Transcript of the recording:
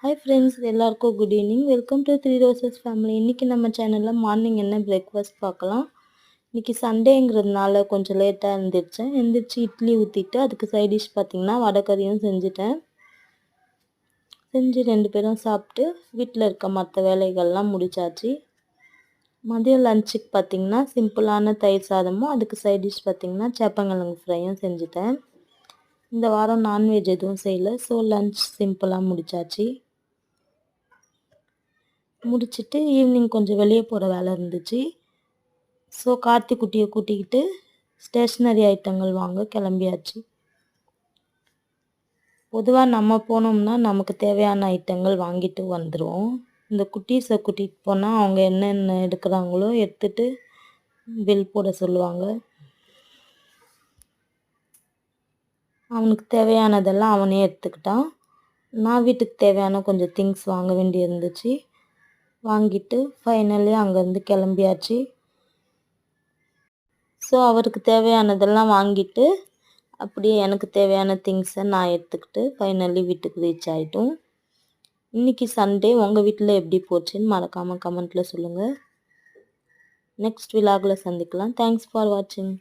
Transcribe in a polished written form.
Hi friends, எல்லாருக்கும் good evening. Welcome to three roses family. இன்றைக்கி நம்ம சேனலில் மார்னிங் என்ன பிரேக்ஃபாஸ்ட் பார்க்கலாம். இன்றைக்கி சண்டேங்கிறதுனால கொஞ்சம் லேட்டாக எந்திரிச்சு இட்லி ஊற்றிட்டு அதுக்கு சைட் டிஷ் பார்த்திங்கன்னா வடைக்கறியும் செஞ்சுட்டேன். செஞ்சு 2 பேரும் சாப்பிட்டு வீட்டில் இருக்க மற்ற வேலைகள்லாம் முடிச்சாச்சு. மதியம் லஞ்சுக்கு பார்த்திங்கன்னா சிம்பிளான தயிர் சாதமும் அதுக்கு சைட் டிஷ் பார்த்திங்கன்னா சேப்பங்கிழங்கு ஃப்ரையும் செஞ்சுட்டேன். இந்த வாரம் நான்வெஜ் எதுவும் செய்யலை, ஸோ லஞ்ச் சிம்பிளாக முடிச்சாச்சு. முடிச்சுட்டு ஈவினிங் கொஞ்சம் வெளியே போகிற வேலை இருந்துச்சு. ஸோ கார்த்தி குட்டியை கூட்டிக்கிட்டு ஸ்டேஷ்னரி ஐட்டங்கள் வாங்க கிளம்பியாச்சு. பொதுவாக நம்ம போனோம்னா நமக்கு தேவையான ஐட்டங்கள் வாங்கிட்டு வந்துடுவோம். இந்த குட்டீஸை கூட்டிகிட்டு போனால் அவங்க என்னென்ன எடுக்கிறாங்களோ எடுத்துகிட்டு பில் போட சொல்லுவாங்க. அவனுக்கு தேவையானதெல்லாம் அவனே எடுத்துக்கிட்டான். நான் வீட்டுக்கு தேவையான கொஞ்சம் திங்ஸ் வாங்க வேண்டி இருந்துச்சு. வாங்கிட்டு ஃபைனலி அங்கேருந்து கிளம்பியாச்சு. ஸோ அவருக்கு தேவையானதெல்லாம் வாங்கிட்டு அப்படியே எனக்கு தேவையான திங்ஸை நான் எடுத்துக்கிட்டு ஃபைனலி வீட்டுக்கு ரீச் ஆகிட்டோம். இன்றைக்கி சண்டே உங்கள் வீட்டில் எப்படி போச்சுன்னு மறக்காமல் கமெண்ட்டில் சொல்லுங்கள். நெக்ஸ்ட் விலாகில் சந்திக்கலாம். தேங்க்ஸ் ஃபார் வாட்சிங்.